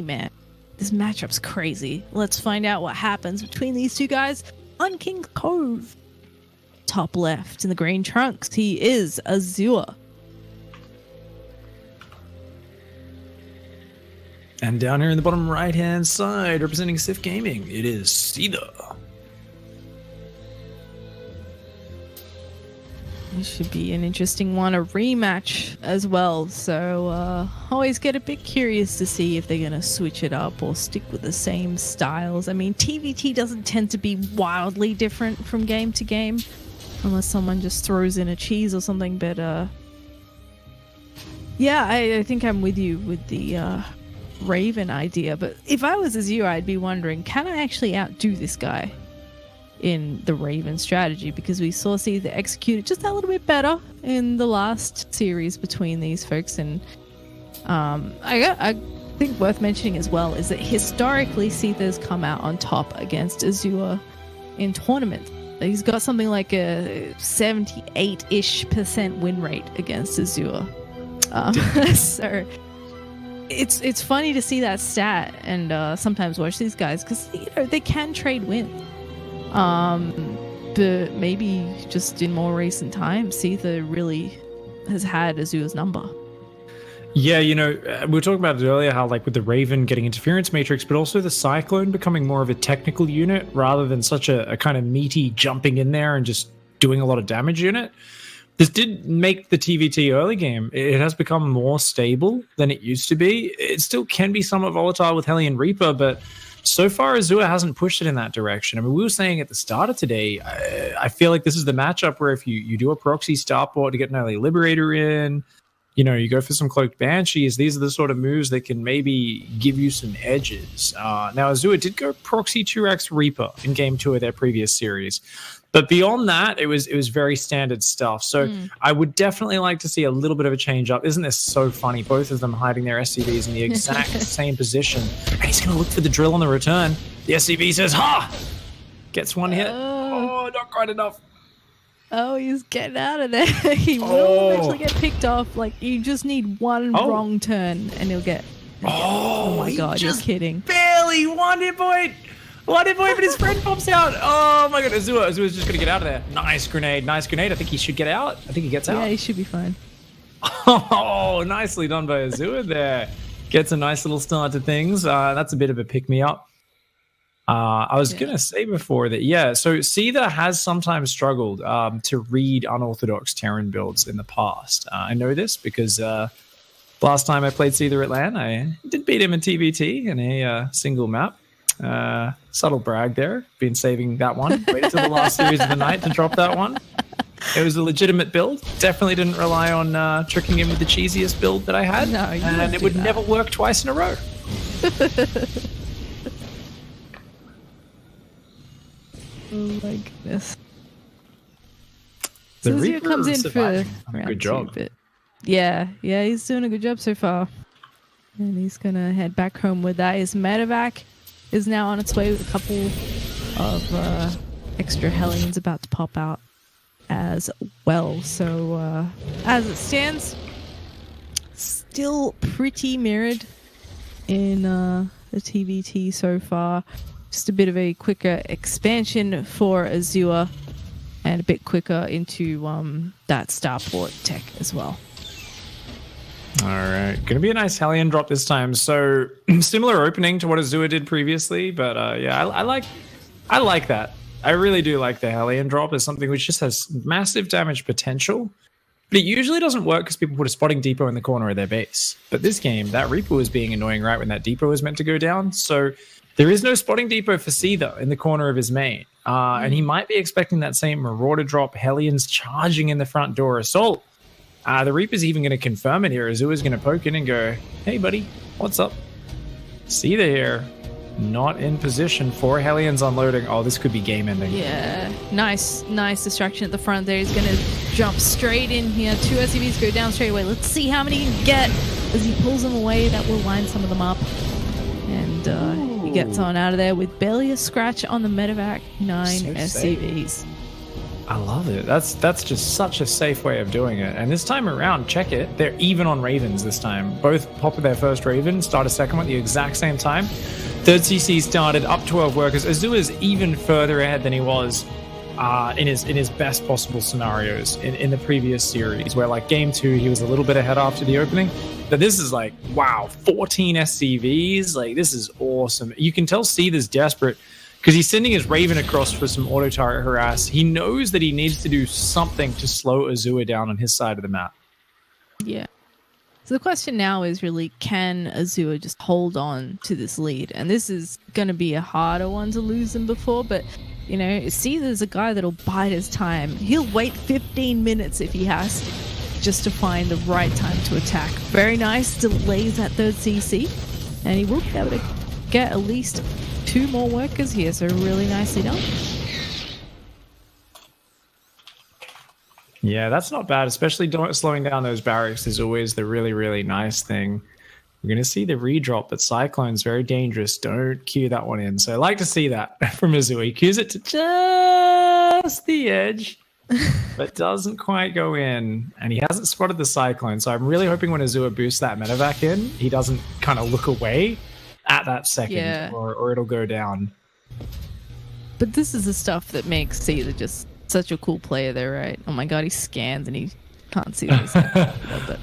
man. This matchup's crazy. Let's find out what happens between these two guys on King's Cove. Top left in the green trunks, he is Azure. And down here in the bottom right-hand side, representing Sif Gaming, it is Seither. This should be an interesting one, a rematch as well. So always get a bit curious to see if they're going to switch it up or stick with the same styles. I mean, TVT doesn't tend to be wildly different from game to game, unless someone just throws in a cheese or something. But yeah, I think I'm with you with the Raven idea. But if I was Azure, I'd be wondering, can I actually outdo this guy in the Raven strategy? Because we saw Seither execute it just a little bit better in the last series between these folks. And I think worth mentioning as well is that historically Seither's come out on top against Azure in tournaments. He's got something like a 78-ish% win rate against Azure. So it's funny to see that stat and sometimes watch these guys because they can trade wins. But maybe just in more recent times, Seither really has had Azure's number. Yeah, we were talking about it earlier, how like with the Raven getting interference matrix, but also the Cyclone becoming more of a technical unit rather than such a kind of meaty jumping in there and just doing a lot of damage unit. This did make the TVT early game. It has become more stable than it used to be. It still can be somewhat volatile with Hellion Reaper, but so far Azure hasn't pushed it in that direction. I mean, we were saying at the start of today, I feel like this is the matchup where if you do a proxy starport to get an early Liberator in, you go for some Cloaked Banshees, these are the sort of moves that can maybe give you some edges. Now, Azure did go proxy 2x Reaper in game 2 of their previous series. But beyond that, it was very standard stuff. So I would definitely like to see a little bit of a change up. Isn't this so funny? Both of them hiding their SCVs in the exact same position. And he's going to look for the drill on the return. The SCV says, ha! Gets one hit. Oh, not quite enough. Oh, he's getting out of there. He will eventually get picked off. Like, you just need one wrong turn and he'll get... Oh my God, you're kidding. Barely one hit point. One hit point, but his friend pops out. Oh my God, Azure's just going to get out of there. Nice grenade. I think he should get out. I think he gets out. Yeah, he should be fine. Oh, nicely done by Azure there. Gets a nice little start to things. That's a bit of a pick-me-up. I was going to say before that, so Seither has sometimes struggled to read unorthodox Terran builds in the past. I know this because last time I played Seither at LAN, I did beat him in TVT in a single map. Subtle brag there. Been saving that one. Waited till the last series of the night to drop that one. It was a legitimate build. Definitely didn't rely on tricking him with the cheesiest build that I had. No, and it would never work twice in a row. Oh my goodness. The Azure Reaper comes in for good job. But yeah, he's doing a good job so far. And he's gonna head back home with that. His medevac is now on its way with a couple of extra Hellions about to pop out as well. So as it stands, still pretty mirrored in the TVT so far. Just a bit of a quicker expansion for Azure and a bit quicker into that starport tech as well. All right, going to be a nice Hellion drop this time. So similar opening to what Azure did previously, but I like that. I really do like the Hellion drop as something which just has massive damage potential, but it usually doesn't work because people put a spotting depot in the corner of their base. But this game, that Reaper was being annoying right when that depot was meant to go down. So there is no spotting depot for Seither in the corner of his main. And he might be expecting that same Marauder drop, Hellions charging in the front door assault. The Reaper's even going to confirm it here. Azure's going to poke in and go, hey, buddy, what's up? Seither here, not in position. 4 Hellions unloading. Oh, this could be game ending. Yeah, nice distraction at the front there. He's going to jump straight in here. 2 SCVs go down straight away. Let's see how many he can get. As he pulls them away, that will line some of them up. And he gets on out of there with barely a scratch on the medevac. 9 SCVs. I love it. That's just such a safe way of doing it. And this time around, check it. They're even on Ravens this time. Both pop their first Raven, start a second one at the exact same time. Third CC started, up 12 workers. Azure is even further ahead than he was in his best possible scenarios in the previous series, where like game 2 he was a little bit ahead after the opening. But this is like, wow, 14 SCVs. Like, this is awesome. You can tell Seither's desperate, because he's sending his Raven across for some auto turret harass. He knows that he needs to do something to slow Azure down on his side of the map. Yeah. So the question now is really, can Azure just hold on to this lead? And this is going to be a harder one to lose than before, but, you know, Seither's a guy that'll bide his time. He'll wait 15 minutes if he has to, just to find the right time to attack. Very nice, delays that third CC, and he will be able to get at least 2 more workers here, so really nicely done. Yeah, that's not bad, especially slowing down those barracks is always the really, really nice thing. We're going to see the redrop, but Cyclone's very dangerous. Don't queue that one in. So I like to see that from Azure. He queues it to just the edge, but doesn't quite go in. And he hasn't spotted the Cyclone. So I'm really hoping when Azure boosts that medevac in, he doesn't kind of look away at that second, or it'll go down. But this is the stuff that makes Seither just such a cool player there, right? Oh my god, he scans and he can't see this. But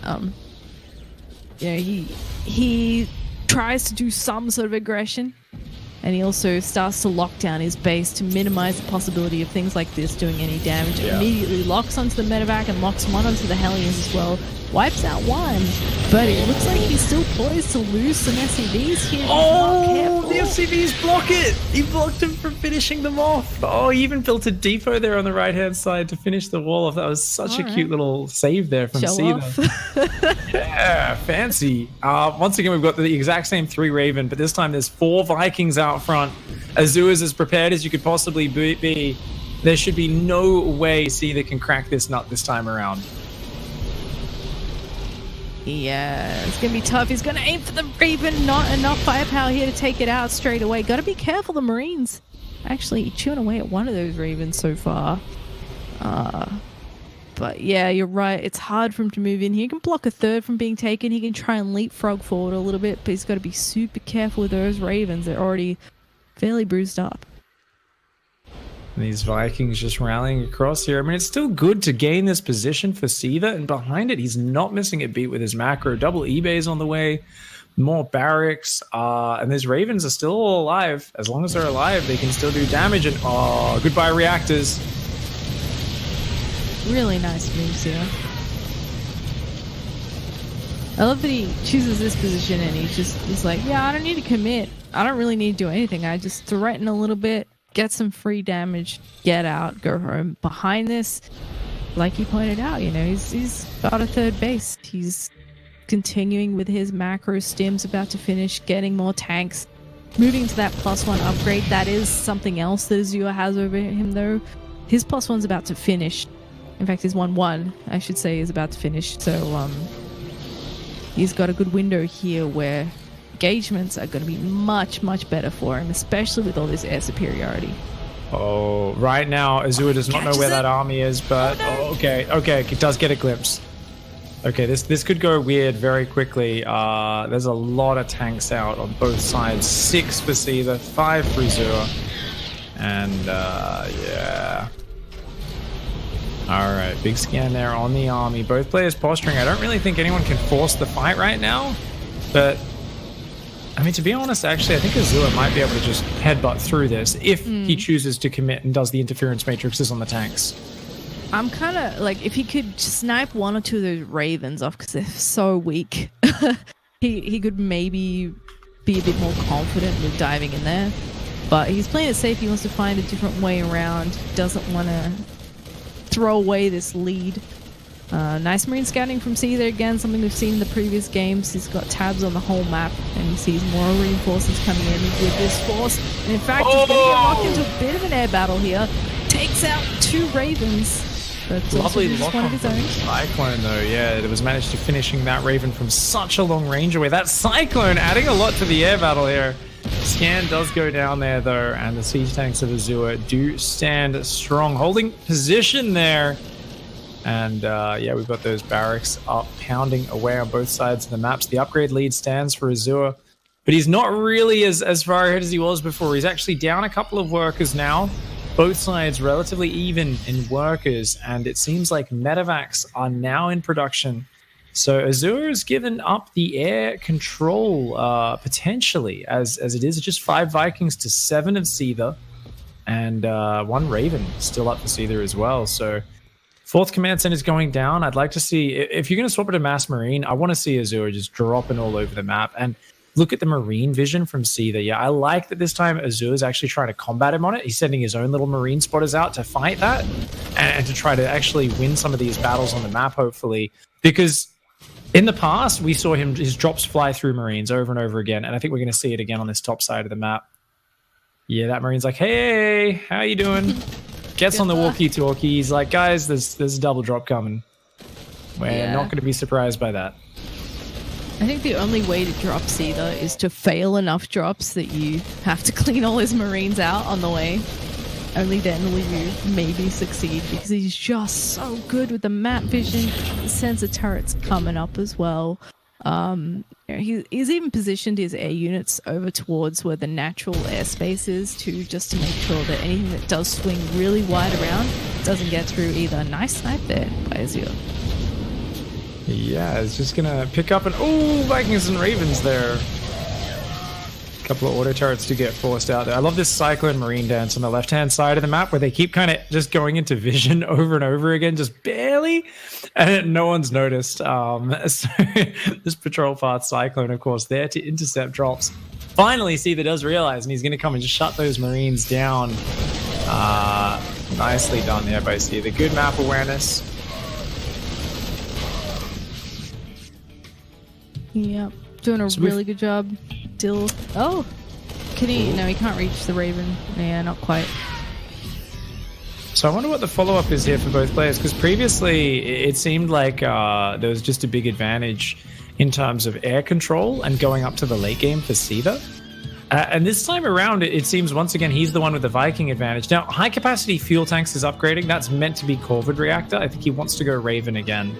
yeah, he tries to do some sort of aggression, and he also starts to lock down his base to minimize the possibility of things like this doing any damage. Yeah. Immediately locks onto the medevac and locks one onto the Hellions as well. Wipes out one, but it looks like he's still poised to lose some SCVs here. Oh, the SCVs block it! He blocked him from finishing them off. Oh, he even built a depot there on the right-hand side to finish the wall off. That was such a cute little save there from Seither. Yeah, fancy. Once again, we've got the exact same 3 Raven, but this time there's 4 Vikings out front. Azure is as prepared as you could possibly be. There should be no way Seither can crack this nut this time around. Yeah, it's going to be tough. He's going to aim for the Raven. Not enough firepower here to take it out straight away. Got to be careful, the Marines. Actually, chewing away at one of those Ravens so far. But yeah, you're right. It's hard for him to move in. He can block a third from being taken. He can try and leapfrog forward a little bit, but he's got to be super careful with those Ravens. They're already fairly bruised up. These Vikings just rallying across here. I mean, it's still good to gain this position for Seither, and behind it, he's not missing a beat with his macro. Double eBays on the way, more barracks, and these Ravens are still all alive. As long as they're alive, they can still do damage, and goodbye reactors. Really nice moves here. I love that he chooses this position, and he's like, yeah, I don't need to commit. I don't really need to do anything. I just threaten a little bit, get some free damage, get out, go home. Behind this, like you pointed out, you know, he's got a third base. He's continuing with his macro stims, about to finish, getting more tanks, moving to that +1 upgrade. That is something else that Azure has over him, though. His +1's about to finish. In fact, his 1-1, I should say, is about to finish. So he's got a good window here where engagements are going to be much, much better for him, especially with all this air superiority. Oh, right now, Azure does not know where that army is, but okay, it does get a glimpse. Okay, this could go weird very quickly. There's a lot of tanks out on both sides. 6 for Seither, 5 for Azure, and yeah. All right, big scan there on the army. Both players posturing. I don't really think anyone can force the fight right now, but I mean, to be honest, actually, I think Azure might be able to just headbutt through this if he chooses to commit and does the interference matrices on the tanks. I'm kind of like, if he could snipe 1 or 2 of those Ravens off, because they're so weak, he could maybe be a bit more confident with diving in there. But he's playing it safe. He wants to find a different way around. Doesn't want to throw away this lead. Nice Marine scouting from Seither again, something we've seen in the previous games. He's got tabs on the whole map, and he sees more reinforcements coming in with this force. And in fact, he's going to get locked into a bit of an air battle here. Takes out 2 Ravens. But lovely lock on from Cyclone, though. Yeah, it was managed to finishing that Raven from such a long range away. That Cyclone adding a lot to the air battle here. scan does go down there, though, and the siege tanks of Azure do stand strong, holding position there. And yeah, we've got those barracks up pounding away on both sides of the maps. The upgrade lead stands for Azure, but he's not really as far ahead as he was before. He's actually down a couple of workers now. Both sides relatively even in workers, and it seems like medevacs are now in production. So Azure has given up the air control potentially, as it is just 5 Vikings to 7 of Seither, and 1 Raven still up for Seither as well. So 4th command center is going down. I'd like to see, if you're going to swap it to Mass Marine, I want to see Azure just dropping all over the map. And look at the Marine vision from Seither. Yeah, I like that this time Azure is actually trying to combat him on it. He's sending his own little Marine spotters out to fight that and to try to actually win some of these battles on the map, hopefully. Because in the past, we saw his drops fly through Marines over and over again, and I think we're going to see it again on this top side of the map. Yeah, that Marine's like, hey, how you doing? Gets on the walkie-talkie. He's like, guys, there's a double drop coming. We're not going to be surprised by that. I think the only way to drop Seither is to fail enough drops that you have to clean all his Marines out on the way. Only then will you maybe succeed, because he's just so good with the map vision. The sensor turret's coming up as well. He's even positioned his air units over towards where the natural airspace is just to make sure that anything that does swing really wide around doesn't get through either. Nice snipe there by Azure. Yeah, it's just gonna pick up and Vikings and Ravens there. A couple of auto turrets to get forced out there. I love this Cyclone Marine dance on the left-hand side of the map where they keep kind of just going into vision over and over again, just barely, and no one's noticed. So this patrol path Cyclone, of course, there to intercept drops. Finally, Seither does realize, and he's going to come and just shut those Marines down. Nicely done there by Seither. Good map awareness. Yep, doing a really good job. Still, can he? No, he can't reach the Raven. Yeah, not quite. So I wonder what the follow-up is here for both players, because previously it seemed like there was just a big advantage in terms of air control and going up to the late game for Seither. And this time around, it seems once again he's the one with the Viking advantage. Now, high-capacity fuel tanks is upgrading. That's meant to be Corvid Reactor. I think he wants to go Raven again.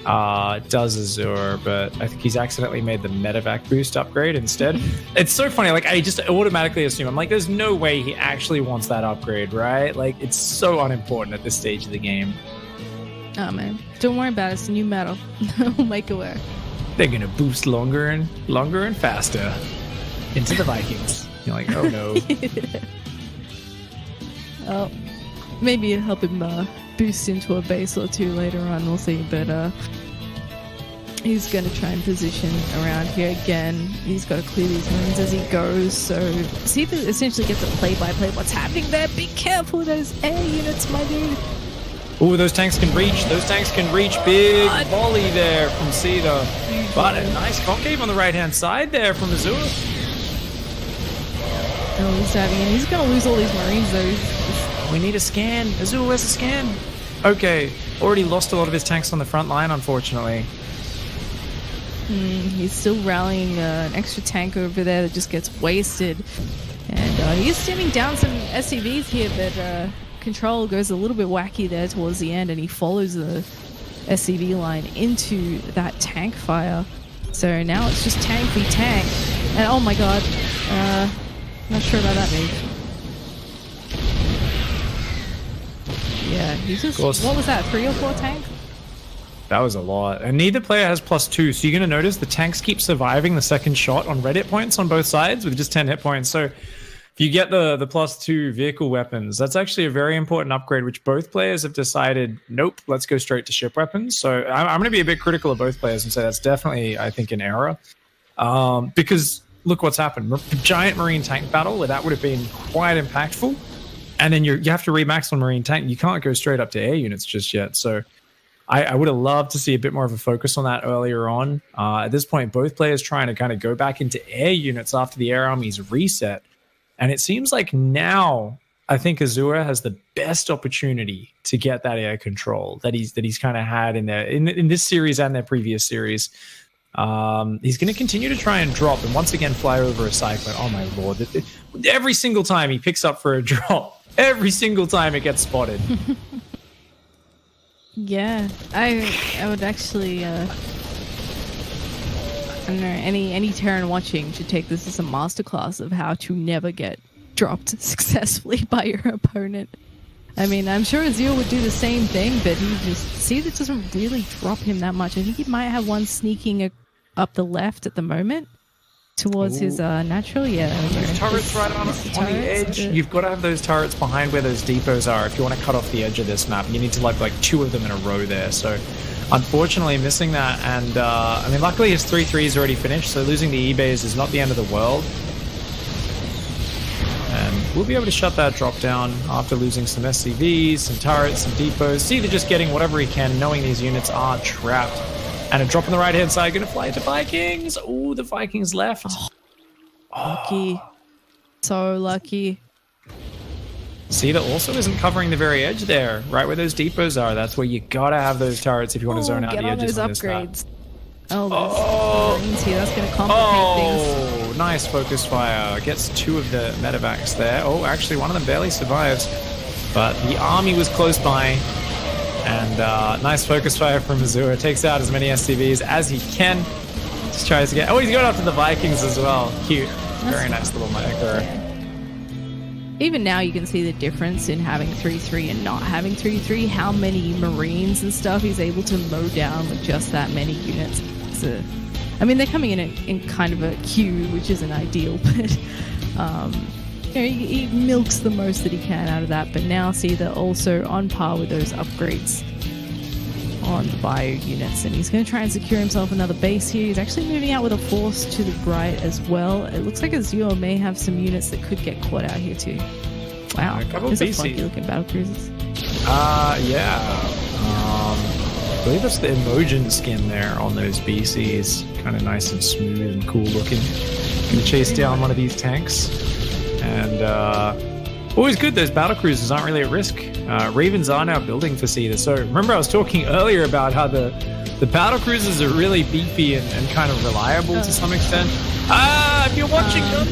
Does Azure, but I think he's accidentally made the medevac boost upgrade instead. It's so funny, like I just automatically assume, I'm like, there's no way he actually wants that upgrade, right? Like, it's so unimportant at this stage of the game. Oh man, don't worry about it, it's a new metal. We'll make it work. They're gonna boost longer and faster into the Vikings. You're like, oh no. Oh, maybe help him boost into a base or two later on, we'll see, but he's going to try and position around here again. He's got to clear these Marines as he goes, so Seither essentially gets a play-by-play what's happening there. Be careful with those air units, my dude. Oh, those tanks can reach. Big volley there from Seither. But a nice concave on the right-hand side there from Azure. Oh, he's having it. He's going to lose all these Marines, though. We need a scan. Azure, where's the scan? Okay, already lost a lot of his tanks on the front line, unfortunately. He's still rallying an extra tank over there that just gets wasted. And he's stemming down some SCVs here, but control goes a little bit wacky there towards the end, and he follows the SCV line into that tank fire. So now it's just tank v tank. And oh my god, not sure about that move. Yeah, he just, what was that, 3 or 4 tanks? That was a lot. And neither player has +2, so you're going to notice the tanks keep surviving the second shot on red hit points on both sides with just 10 hit points. So if you get the +2 vehicle weapons, that's actually a very important upgrade, which both players have decided, nope, let's go straight to ship weapons. So I'm going to be a bit critical of both players and say that's definitely, I think, an error. Because look what's happened. Giant Marine tank battle where that would have been quite impactful. And then you have to remax on Marine tank. You can't go straight up to air units just yet. So I would have loved to see a bit more of a focus on that earlier on. At this point, both players trying to kind of go back into air units after the air armies reset. And it seems like now I think Azure has the best opportunity to get that air control that he's kind of had in this series and their previous series. He's going to continue to try and drop and once again fly over a cyclone. Oh my lord. Every single time he picks up for a drop, every single time it gets spotted. Yeah, I would actually, I don't know, any Terran watching should take this as a masterclass of how to never get dropped successfully by your opponent. I mean, I'm sure Azure would do the same thing, but Seither doesn't really drop him that much. I think he might have one sneaking up the left at the moment towards his natural. Yeah, those turrets right on the edge. You've got to have those turrets behind where those depots are if you want to cut off the edge of this map. You need to like 2 of them in a row there. So unfortunately missing that. And I mean, luckily his 3-3 is already finished, so losing the E-Bays is not the end of the world. And we'll be able to shut that drop down after losing some SCVs, some turrets, some depots. Seither just getting whatever he can, knowing these units are trapped. And a drop on the right-hand side, going to fly to Vikings. Oh, the Vikings left. Oh, lucky. So lucky. Seither also isn't covering the very edge there, right where those depots are. That's where you got to have those turrets if you want to zone out the edges on this map. Oh, there's Marines here. That's going to complicate things. Oh, nice focus fire. Gets 2 of the medevacs there. Oh, actually, one of them barely survives. But the army was close by. And nice focus fire from Azure. Takes out as many SCVs as he can. Just tries to get... Oh, he's going after the Vikings as well. Cute. Very nice little micro. Even now you can see the difference in having 3-3 and not having 3-3. How many Marines and stuff he's able to mow down with just that many units. I mean, they're coming in kind of a queue, which isn't ideal, but you know, he milks the most that he can out of that. But now Seither also on par with those upgrades on the bio units, and he's going to try and secure himself another base here. He's actually moving out with a force to the right as well. It looks like Azure may have some units that could get caught out here too. Wow, those are funky looking battle cruisers. Yeah. I believe that's the Emotion skin there on those BCs. Kind of nice and smooth and cool looking. Gonna chase down one of these tanks. And always good, those battle cruisers aren't really at risk. Ravens are now building for Seither. So remember I was talking earlier about how the battle cruisers are really beefy and kind of reliable to some extent. If you're watching them.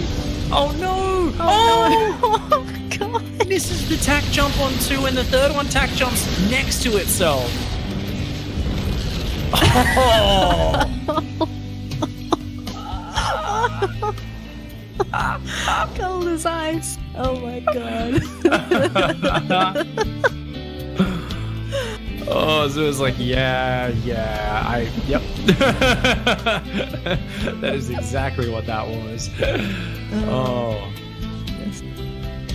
Oh no! Oh god! This is the tack jump on 2 and the third one tack jumps next to itself. Oh! Cold as ice. Oh my god. Oh, so it was like, yep. That is exactly what that was. Oh. Yes.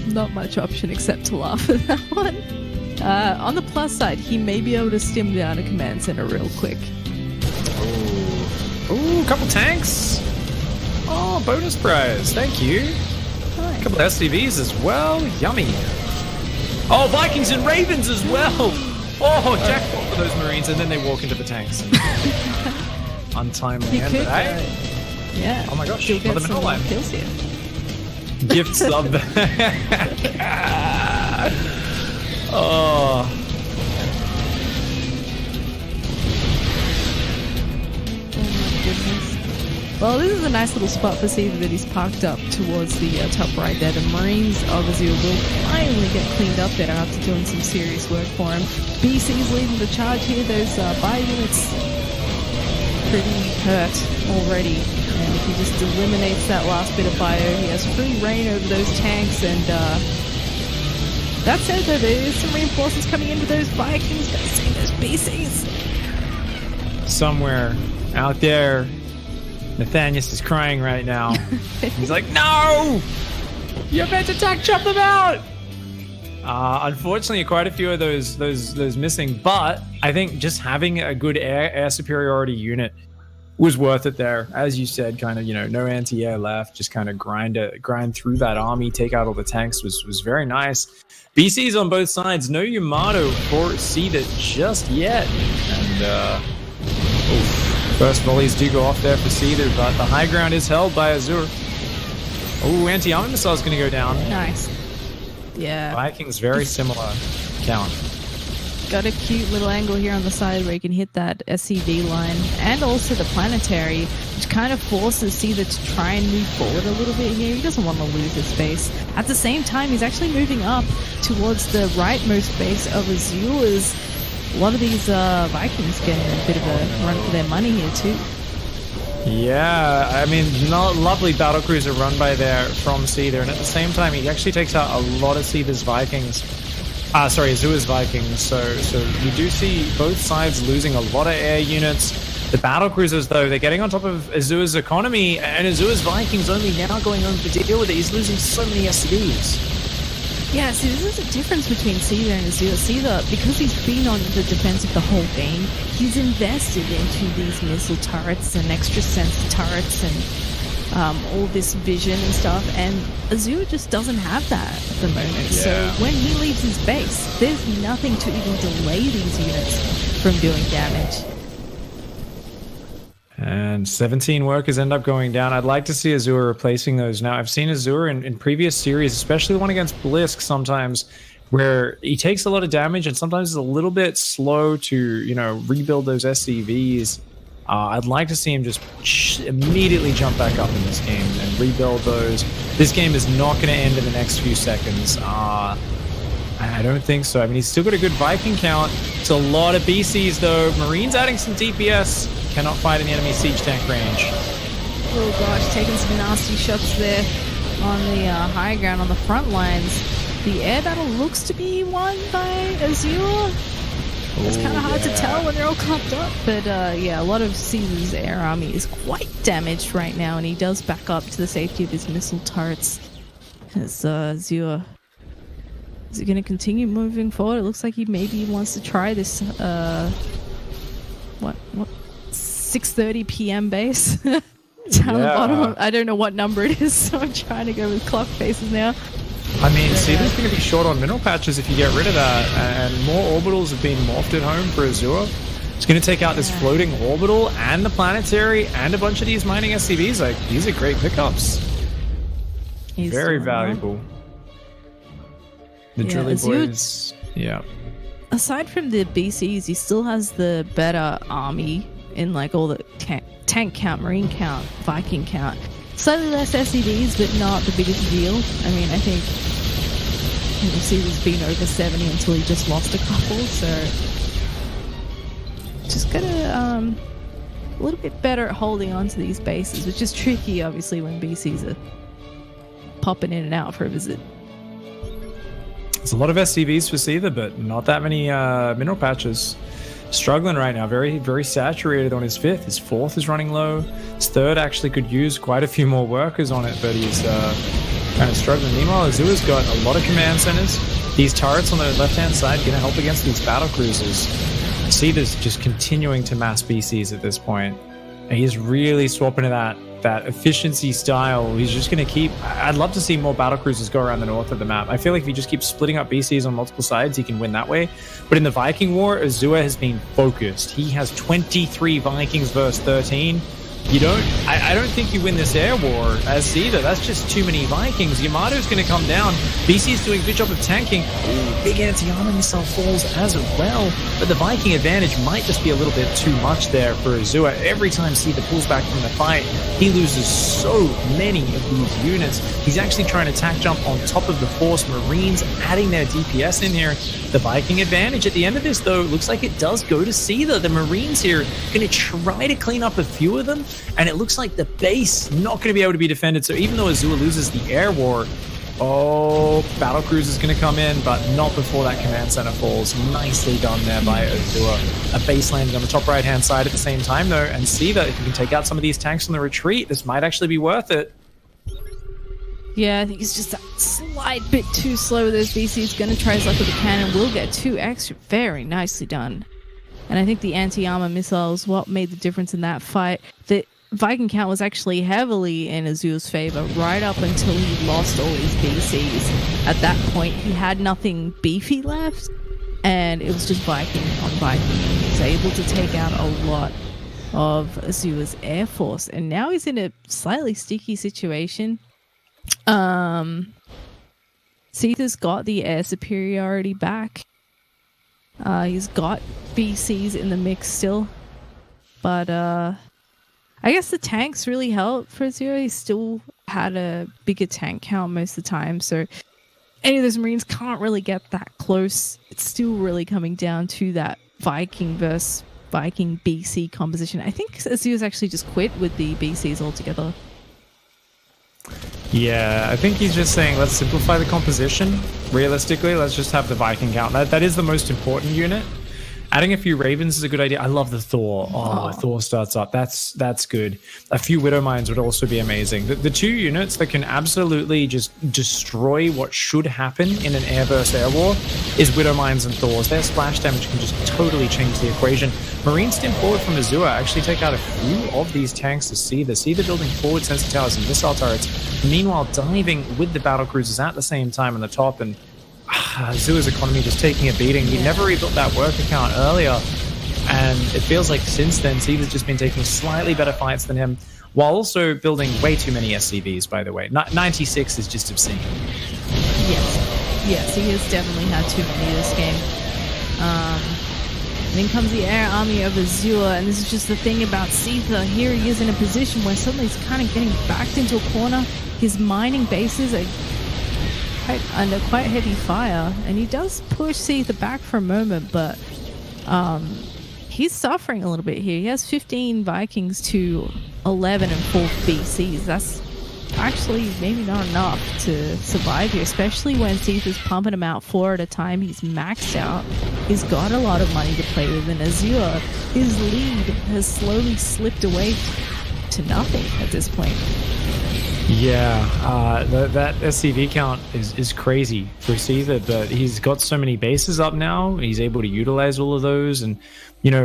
Not much option except to laugh at that one. On the plus side, he may be able to stim down a command center real quick. Ooh, a couple tanks. Oh, bonus prize. Thank you. Nice. A couple SCVs as well. Yummy. Oh, Vikings and Ravens as well. Oh, jackpot for those Marines, and then they walk into the tanks. Untimely end, eh? Yeah. Oh my gosh. You'll get some more kills here. Gift sub. Oh. Well, this is a nice little spot for Seither that he's parked up towards the top right there. The Marines of Azure will finally get cleaned up there after doing some serious work for him. BC's leading the charge here. Those bio units pretty hurt already. And if he just eliminates that last bit of bio, he has free reign over those tanks. And that said, though, there is some reinforcements coming in with those Vikings. Gotta save those BCs. Somewhere out there, Nathanius is crying right now. He's like, no! You're meant to attack, chop them out! Unfortunately, quite a few of those missing, but I think just having a good air superiority unit was worth it there. As you said, kind of, you know, no anti-air left, just kind of grind through that army, take out all the tanks was very nice. BCs on both sides, no Yamato for Seither just yet. And first volleys do go off there for Seither, but the high ground is held by Azure. Oh, anti-armor missile is going to go down. Nice. Yeah. Vikings very similar count. got a cute little angle here on the side where he can hit that SCV line and also the planetary, which kind of forces Seither to try and move forward a little bit here. He doesn't want to lose his space. At the same time, he's actually moving up towards the rightmost base of Azure, as a lot of these Vikings getting a bit of a run for their money here too. Yeah, I mean, lovely battlecruiser run by there from Seither, and at the same time, he actually takes out a lot of Seither's Vikings. Azure's Vikings. So you do see both sides losing a lot of air units. The battlecruisers, though, they're getting on top of Azure's economy, and Azure's Vikings only now going home to deal with it. He's losing so many SCVs. Yeah, see, this is the difference between Seither and Azure. Seither, because he's been on the defensive the whole game, he's invested into these missile turrets and extra sensor turrets and all this vision and stuff, and Azure just doesn't have that at the moment. Yeah. So when he leaves his base, there's nothing to even delay these units from doing damage. And 17 workers end up going down. I'd like to see Azure replacing those now. I've seen Azure in previous series, especially the one against Blisk sometimes, where he takes a lot of damage and sometimes is a little bit slow to, rebuild those SCVs. I'd like to see him just immediately jump back up in this game and rebuild those. This game is not going to end in the next few seconds. I don't think so. I mean, he's still got a good Viking count. It's a lot of BCs, though. Marines adding some DPS. Cannot fight in the enemy siege tank range. Oh gosh, taking some nasty shots there on the high ground on the front lines. The air battle looks to be won by Azure. It's kind of hard to tell when they're all clumped up, but yeah, a lot of Seither's air army is quite damaged right now, and he does back up to the safety of his missile turrets. As Azure, is he going to continue moving forward? It looks like he maybe wants to try this. What 6:30 p.m. base down the bottom. I don't know what number it is, so I'm trying to go with clock faces now. I mean, Seither's going to be short on mineral patches if you get rid of that, and more orbitals have been morphed at home for Azure. It's going to take out this floating orbital and the planetary and a bunch of these mining SCVs. Like, these are great pickups. He's very valuable. The drilling Azure, boys. Yeah. Aside from the BCs, he still has the better army in like all the tank count, marine count, Viking count. Slightly less SCVs, but not the biggest deal. I mean, I think you'll see he's been over 70 until he just lost a couple, so just gotta a little bit better at holding on to these bases, which is tricky, obviously, when BCs are popping in and out for a visit. There's a lot of SCVs for Seither, but not that many mineral patches. Struggling right now, very, very saturated on his 5th. His 4th is running low. His 3rd actually could use quite a few more workers on it, but he's kind of struggling. Meanwhile, Azure's got a lot of command centers. These turrets on the left-hand side going to help against these battle cruisers. Seither's just continuing to mass BCs at this point. And he's really swapping to that efficiency style. He's just going to keep... I'd love to see more battlecruisers go around the north of the map. I feel like if he just keeps splitting up BCs on multiple sides, he can win that way. But in the Viking War, Azure has been focused. He has 23 Vikings versus 13. I don't think you win this air war as Seither. That's just too many Vikings. Yamato's going to come down. BC's doing a good job of tanking. Ooh, big anti-armor missile falls as well. But the Viking advantage might just be a little bit too much there for Azure. Every time Seither pulls back from the fight, he loses so many of these units. He's actually trying to tack jump on top of the Force Marines, adding their DPS in here. The Viking advantage at the end of this, though, looks like it does go to Seither. The Marines here going to try to clean up a few of them, and it looks like the base not going to be able to be defended. So even though Azure loses the air war, battlecruiser is going to come in, but not before that command center falls. Nicely done there by Azure. A base landing on the top right-hand side at the same time, though, and Seither, if you can take out some of these tanks on the retreat, this might actually be worth it. Yeah, I think he's just a slight bit too slow with those BCs. He's going to try his luck with the cannon. Will get 2 extra. Very nicely done. And I think the anti-armor missiles, what made the difference in that fight. The Viking count was actually heavily in Azure's favor right up until he lost all his BCs. At that point, he had nothing beefy left, and it was just Viking on Viking. He was able to take out a lot of Azure's air force, and now he's in a slightly sticky situation. Seither's got the air superiority back. He's got BCs in the mix still, but I guess the tanks really helped for Azure. He still had a bigger tank count most of the time, so any of those Marines can't really get that close. It's still really coming down to that Viking versus Viking BC composition. I think Azure's actually just quit with the BCs altogether. Yeah, I think he's just saying, let's simplify the composition. Realistically, let's just have the Viking count. That is the most important unit. Adding a few Ravens is a good idea. I love the Thor. Oh, Thor starts up. That's good. A few Widow Mines would also be amazing. The two units that can absolutely just destroy what should happen in an air versus air war is Widow Mines and Thors. Their splash damage can just totally change the equation. Marine stim forward from Azure actually take out a few of these tanks to Seither. Seither building forward sensor towers and missile turrets. Meanwhile, diving with the battle cruisers at the same time on the top, and Azure's economy just taking a beating. He never rebuilt that work account earlier, and it feels like since then Seither's just been taking slightly better fights than him, while also building way too many SCVs, by the way. 96 is just obscene. Yes, he has definitely had too many this game. Then comes the air army of Azure, and this is just the thing about Seither. Here he is in a position where suddenly he's kind of getting backed into a corner. His mining bases are under quite heavy fire, and he does push Seither back for a moment, but he's suffering a little bit here. He has 15 Vikings to 11 and 4 BCs. That's actually maybe not enough to survive here, especially when Seither's pumping him out 4 at a time. He's maxed out. He's got a lot of money to play with, and Azure, his lead has slowly slipped away to nothing at this point. Yeah, that SCV count is crazy for Seither, but he's got so many bases up now. He's able to utilize all of those, and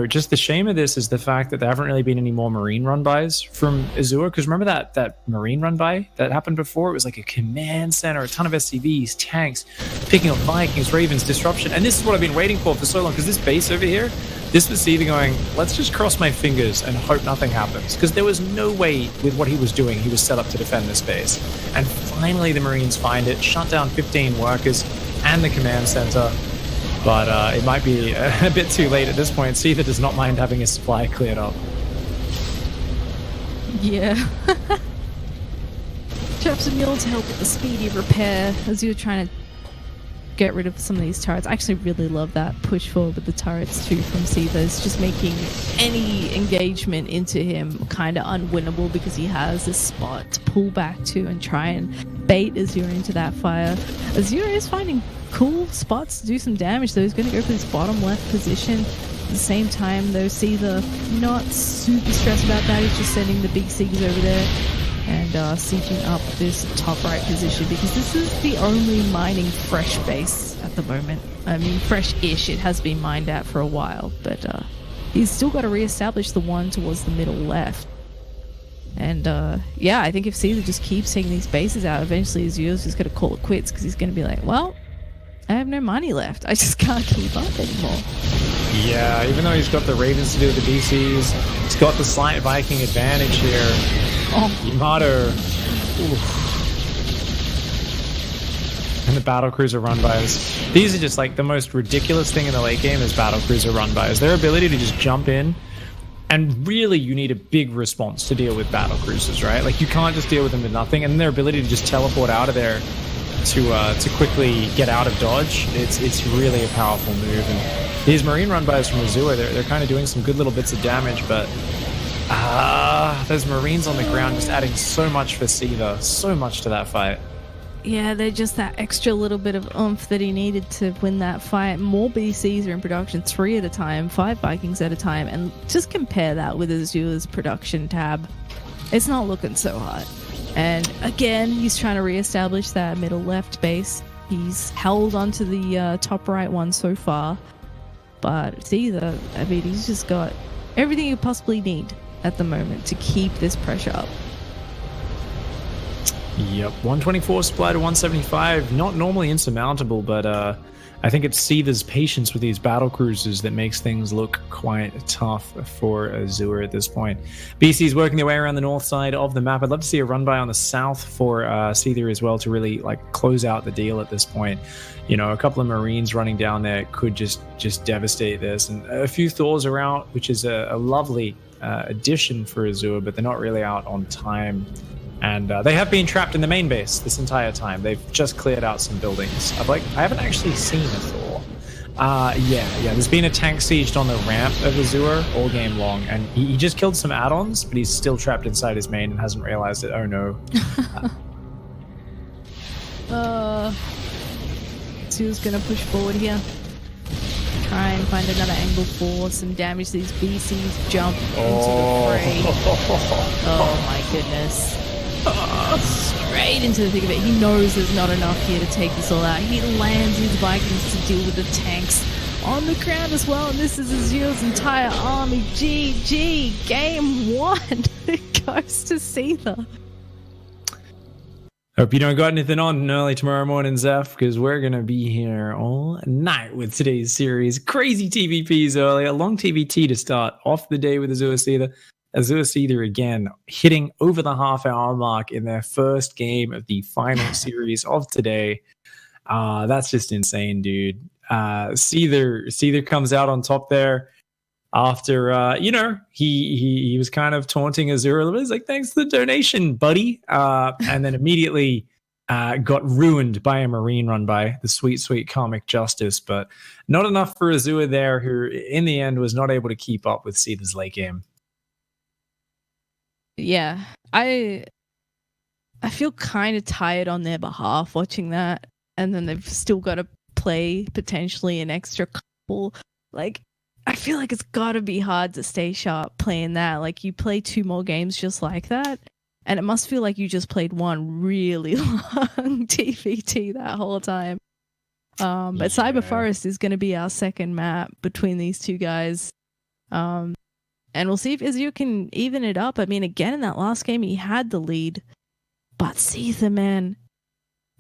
just the shame of this is the fact that there haven't really been any more Marine run-bys from Azure, because remember that Marine run-by that happened before? It was like a command center, a ton of SCVs, tanks, picking up Vikings, Ravens, disruption, and this is what I've been waiting for so long, because this base over here, this was Seither going, let's just cross my fingers and hope nothing happens, because there was no way with what he was doing he was set up to defend this base. And finally the Marines find it, shut down 15 workers and the command center. But it might be a bit too late at this point. Seither does not mind having his supply cleared up. Yeah. Traps a mule to help with the speedy repair as you're trying to get rid of some of these turrets. I actually really love that push forward with the turrets too from Seither. It's just making any engagement into him kind of unwinnable, because he has this spot to pull back to and try and bait Azure into that fire. Azure is finding cool spots to do some damage, though. He's going to go for this bottom left position. At the same time, though, Seither not super stressed about that. He's just sending the big C's over there and sieging up this top right position, because this is the only mining fresh base at the moment. I mean, fresh-ish. It has been mined at for a while, but he's still got to reestablish the one towards the middle left. And yeah, I think if Seither just keeps taking these bases out, eventually Azure's just going to call it quits, because he's going to be like, well, I have no money left. I just can't keep up anymore. Yeah, even though he's got the Ravens to do with the DCs, he's got the slight Viking advantage here. Yamato. And the battlecruiser run-bys. These are just like the most ridiculous thing in the late game is battlecruiser run-bys. Their ability to just jump in, and really you need a big response to deal with battlecruisers, right? Like you can't just deal with them to nothing, and their ability to just teleport out of there to quickly get out of dodge, it's really a powerful move. And these Marine run-bys from Azure, they're kind of doing some good little bits of damage, but those Marines on the ground just adding so much for Seither, so much to that fight. Yeah, they're just that extra little bit of oomph that he needed to win that fight. More BCs are in production, 3 at a time, 5 Vikings at a time, and just compare that with Azure's production tab. It's not looking so hot. And again, he's trying to reestablish that middle left base. He's held onto the top right one so far, but Seither, I mean, he's just got everything you possibly need at the moment to keep this pressure up. Yep, 124 supply to 175, not normally insurmountable, but I think it's Seither's patience with these battle cruisers that makes things look quite tough for Azure at this point. BC is working their way around the north side of the map. I'd love to see a run by on the south for Seither as well to really like close out the deal at this point. You know, a couple of Marines running down there could just devastate this, and a few Thors are out, which is a lovely addition for Azure, but they're not really out on time. And they have been trapped in the main base this entire time. They've just cleared out some buildings. I haven't actually seen a Thor. Yeah, there's been a tank sieged on the ramp of Azure all game long, and he just killed some add-ons, but he's still trapped inside his main and hasn't realized it. Oh no. Azure's gonna push forward here. Try and find another angle for some damage to these BCs. Jump into the fray. Oh my goodness. Straight into the thick of it. He knows there's not enough here to take this all out. He lands his Vikings to deal with the tanks on the ground as well, and this is Azure's entire army. GG. Game 1. It goes to Seither. Hope you don't got anything on early tomorrow morning, Zeph, because we're going to be here all night with today's series. Crazy TVPs earlier. Long TVT to start off the day with Azure Seither. Azure Seither again hitting over the half-hour mark in their first game of the final series of today. That's just insane, dude. Seither comes out on top there after, he was kind of taunting Azure a little bit. He's like, thanks for the donation, buddy. And then immediately got ruined by a Marine run by the sweet Karmic Justice. But not enough for Azure there, who in the end was not able to keep up with Seither's late game. Yeah, I feel kind of tired on their behalf watching that, and then they've still got to play potentially an extra couple. Like, I feel like it's got to be hard to stay sharp playing that. Like, you play 2 more games just like that, and it must feel like you just played one really long TVT that whole time. But Cyber Forest is going to be our second map between these two guys. And we'll see if Azure can even it up. I mean, again, in that last game, he had the lead. But Seither, man,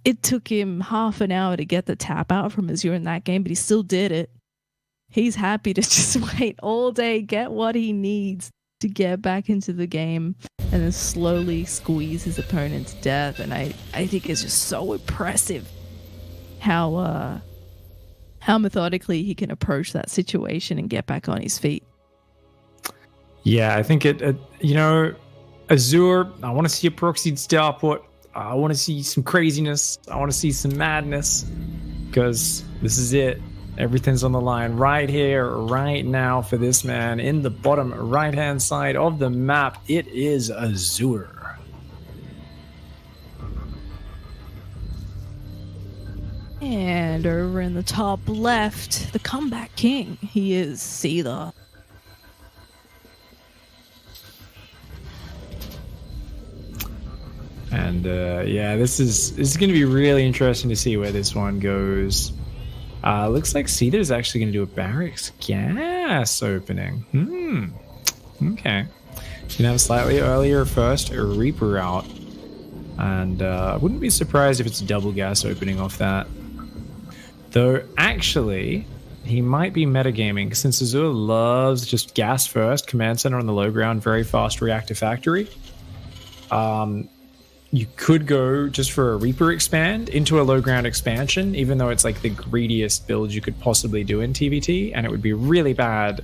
it took him half an hour to get the tap out from Azure in that game, but he still did it. He's happy to just wait all day, get what he needs to get back into the game, and then slowly squeeze his opponent to death. And I think it's just so impressive how methodically he can approach that situation and get back on his feet. Yeah, I think Azure, I want to see a proxied starport. I want to see some craziness. I want to see some madness, because this is it. Everything's on the line right here, right now for this man in the bottom right-hand side of the map. It is Azure. And over in the top left, the comeback king, he is Seither. And this is going to be really interesting to see where this one goes. Looks like Seither's actually going to do a barracks gas opening. Okay. He's going to have a slightly earlier first Reaper out. And I wouldn't be surprised if it's a double gas opening off that. Though, actually, he might be metagaming, since Azure loves just gas first, command center on the low ground, very fast reactor factory. You could go just for a Reaper expand into a low ground expansion, even though it's like the greediest build you could possibly do in TVT, and it would be really bad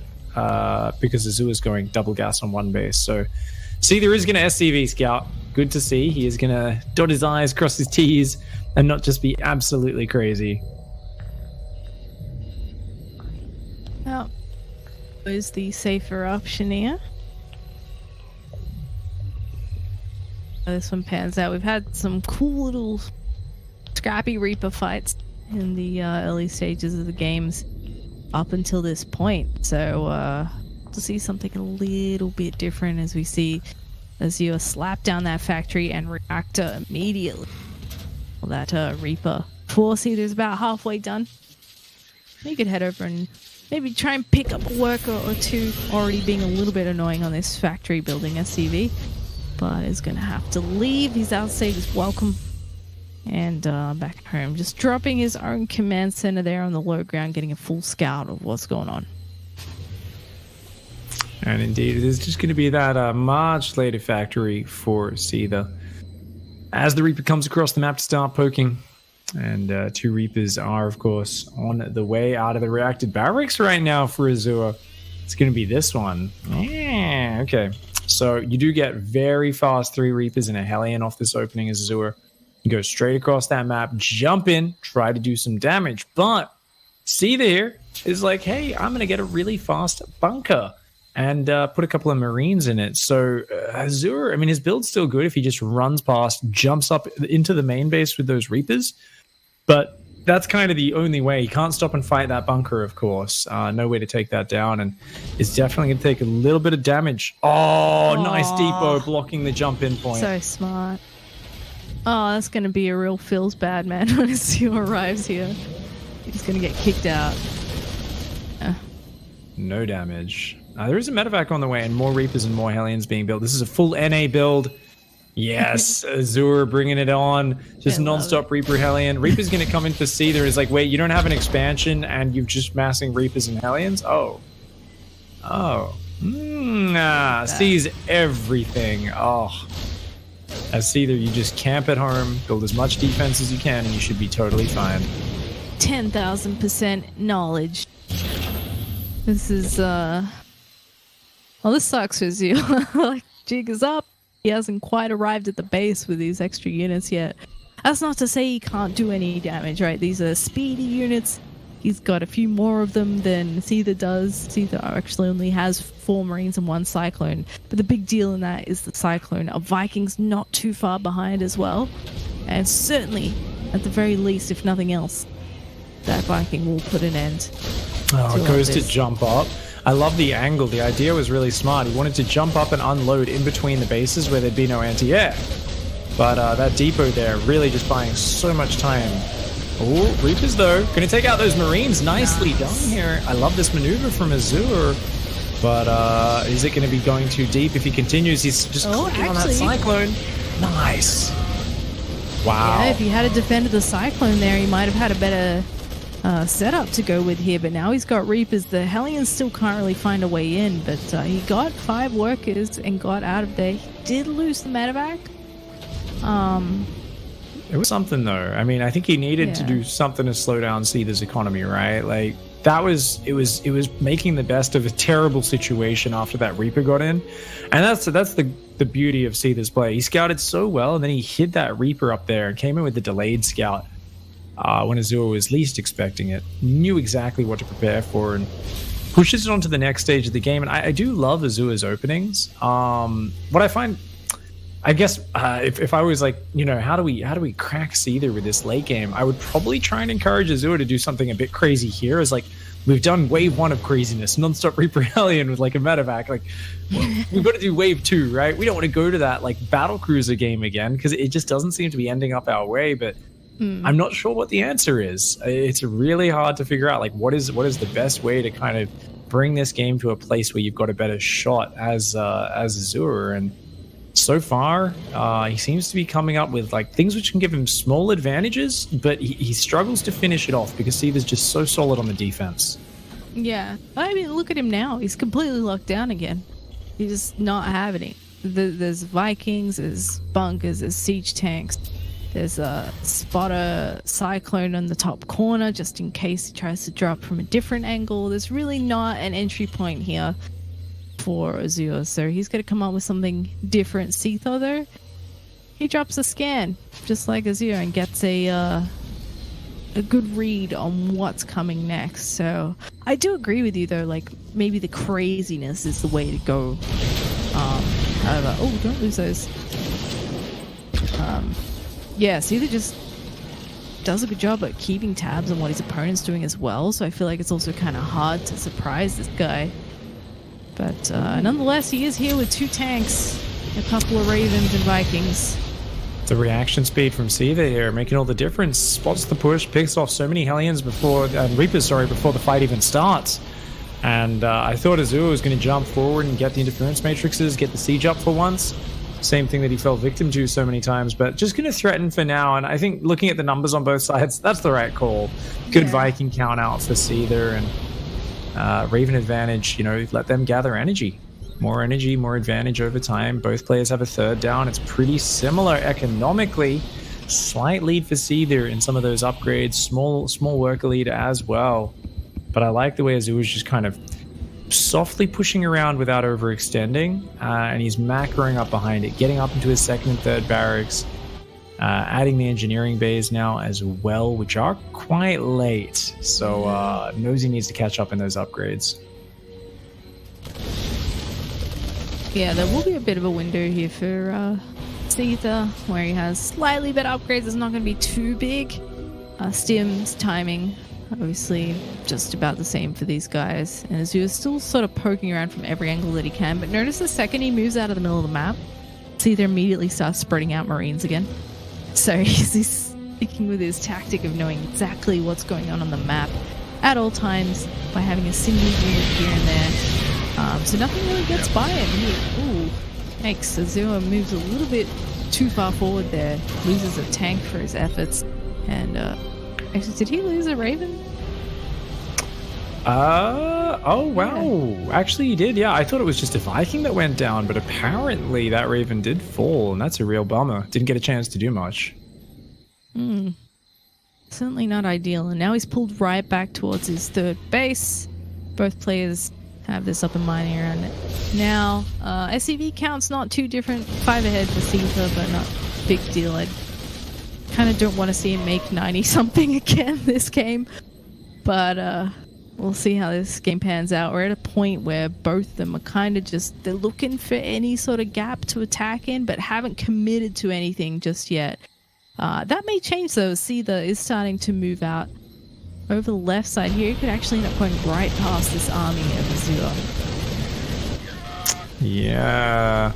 because Azure is going double gas on one base. So Seither is going to SCV scout. Good to see. He is going to dot his I's, cross his T's, and not just be absolutely crazy. Now, is the safer option here? This one pans out. We've had some cool little scrappy Reaper fights in the early stages of the games up until this point. So to see something a little bit different as we see Azure slap down that factory and reactor immediately. Well, that Reaper force Seither's about halfway done. You could head over and maybe try and pick up a worker or two, already being a little bit annoying on this factory building SCV. But is going to have to leave. His outside is welcome. And back home, just dropping his own command center there on the low ground, getting a full scout of what's going on. And indeed, it is just going to be that much later factory for Seither. As the Reaper comes across the map to start poking, and 2 Reapers are, of course, on the way out of the reacted barracks right now for Azure. It's going to be this one. Yeah, okay. So you do get very fast 3 Reapers and a Hellion off this opening as Azure. You go straight across that map, jump in, try to do some damage. But Seither here is like, hey, I'm going to get a really fast bunker and put a couple of Marines in it. So Azure, I mean, his build's still good if he just runs past, jumps up into the main base with those Reapers. But that's kind of the only way. He can't stop and fight that bunker, of course. No way to take that down. And it's definitely going to take a little bit of damage. Oh, nice depot blocking the jump-in point. So smart. Oh, that's going to be a real feels bad, man, when Azure arrives here. He's going to get kicked out. No damage. There is a medevac on the way and more Reapers and more Hellions being built. This is a full NA build. Yes, Azure bringing it on. Just non-stop Reaper Hellion. Reaper's going to come in for Seither. Is like, wait, you don't have an expansion and you've just massing Reapers and Hellions? Oh. Sees everything. Oh. As Seither, you just camp at home, build as much defense as you can, and you should be totally fine. 10,000% knowledge. This is, well, this sucks for Azure. Like, jig is up. He hasn't quite arrived at the base with these extra units yet. That's not to say he can't do any damage, right? These are speedy units. He's got a few more of them than Seither does. Seither actually only has 4 Marines and 1 Cyclone. But the big deal in that is the Cyclone. A Viking's not too far behind as well. And certainly, at the very least, if nothing else, that Viking will put an end. Oh, it goes to jump up. I love the angle. The idea was really smart. He wanted to jump up and unload in between the bases where there'd be no anti-air. But that depot there really just buying so much time. Oh, Reapers though. Going to take out those Marines. Nicely done here. I love this maneuver from Azure. But is it going to be going too deep if he continues? He's just clicking on that Cyclone. Nice. Wow. Yeah, if he had defended the Cyclone there, he might have had a better setup to go with here. But now he's got Reapers. The Hellions still can't really find a way in. But he got 5 workers and got out of there. He did lose the medevac. It was something though. I mean, I think he needed to do something to slow down Seither's economy, right? Like it was making the best of a terrible situation after that Reaper got in. And that's the beauty of Seither's play. He scouted so well and then he hid that Reaper up there and came in with the delayed scout when Azure was least expecting it. Knew exactly what to prepare for and pushes it on to the next stage of the game. And I do love Azure's openings. What I find, I guess, if I was like, you know, how do we crack Seither with this late game? I would probably try and encourage Azure to do something a bit crazy here. As like, we've done wave 1 of craziness, non-stop Reaper Hellion with like a medevac. Like, we've got to do wave 2, right? We don't want to go to that like battle cruiser game again because it just doesn't seem to be ending up our way. But I'm not sure what the answer is. It's really hard to figure out like what is the best way to kind of bring this game to a place where you've got a better shot as Azure. And so far, he seems to be coming up with like things which can give him small advantages, but he struggles to finish it off because Seither's just so solid on the defense. Yeah, I mean, look at him now. He's completely locked down again. He's just not having it. There's Vikings, there's bunkers, there's siege tanks. There's a spotter Cyclone on the top corner just in case he tries to drop from a different angle. There's really not an entry point here for Azure, so he's going to come up with something different. Seither, though, he drops a scan just like Azure and gets a good read on what's coming next. So I do agree with you, though. Like maybe the craziness is the way to go. However, oh, don't lose those. Yeah, Seither just does a good job at keeping tabs on what his opponent's doing as well. So I feel like it's also kind of hard to surprise this guy. But nonetheless, he is here with 2 tanks, a couple of Ravens and Vikings. The reaction speed from Seither here, making all the difference. Spots the push, picks off so many Hellions before the fight even starts. And I thought Azure was going to jump forward and get the interference matrices, get the siege up for once. Same thing that he fell victim to so many times, but just going to threaten for now. And I think looking at the numbers on both sides, that's the right call. Good Viking count out for Seither, and Raven advantage, you know, let them gather energy. More energy, more advantage over time. Both players have a third down. It's pretty similar economically. Slight lead for Seither in some of those upgrades. Small worker lead as well. But I like the way Azure is just kind of softly pushing around without overextending, and he's macroing up behind it, getting up into his second and third barracks, adding the engineering bays now as well, which are quite late. So knows he needs to catch up in those upgrades. Yeah, there will be a bit of a window here for Seither, where he has slightly better upgrades. It's not going to be too big. Stim's timing, obviously, just about the same for these guys. And Azure's still sort of poking around from every angle that he can. But notice the second he moves out of the middle of the map, Seither immediately starts spreading out Marines again. So he's sticking with his tactic of knowing exactly what's going on the map at all times by having a single unit here and there. So nothing really gets by him. Ooh, thanks. Azure moves a little bit too far forward there. Loses a tank for his efforts. And actually, did he lose a Raven? Oh wow. Yeah. Actually he did, yeah. I thought it was just a Viking that went down, but apparently that Raven did fall, and that's a real bummer. Didn't get a chance to do much. Certainly not ideal. And now he's pulled right back towards his third base. Both players have this up in mind here. And now SCV count's not too different. 5 ahead for Seither, but not a big deal. I kind of don't want to see him make 90 something again this game, but we'll see how this game pans out. We're at a point where both of them are kind of just, they're looking for any sort of gap to attack in, but haven't committed to anything just yet. That may change though. Seither is starting to move out over the left side here. He could actually end up going right past this army of Azure. Yeah.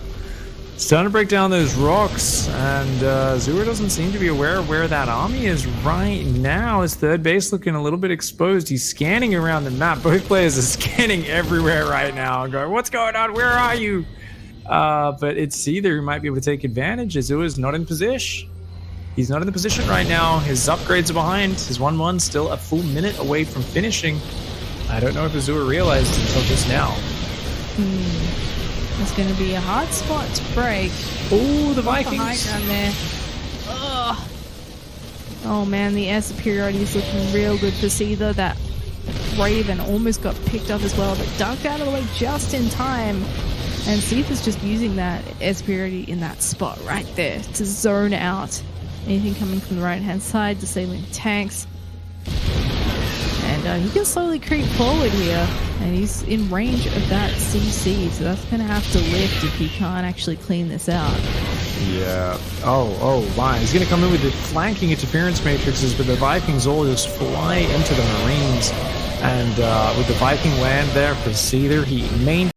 Starting to break down those rocks, and Azure doesn't seem to be aware of where that army is right now. His third base looking a little bit exposed. He's scanning around the map. Both players are scanning everywhere right now, going, what's going on? Where are you? But it's Seither who might be able to take advantage. Azure is not in position. He's not in the position right now. His upgrades are behind. His 1-1 still a full minute away from finishing. I don't know if Azure realized until just now. It's going to be a hard spot to break. Oh, the Vikings. High ground there. Ugh. Oh man, the air superiority is looking real good for Seither. That Raven almost got picked up as well, but ducked out of the way just in time. And Seither's just using that air superiority in that spot right there to zone out anything coming from the right hand side, disabling tanks. And he can slowly creep forward here, and he's in range of that CC, so that's going to have to lift if he can't actually clean this out. Yeah. Oh, wow. He's going to come in with the flanking interference matrices, but the Vikings all just fly into the Marines. And with the Viking land there for Seither, he maintains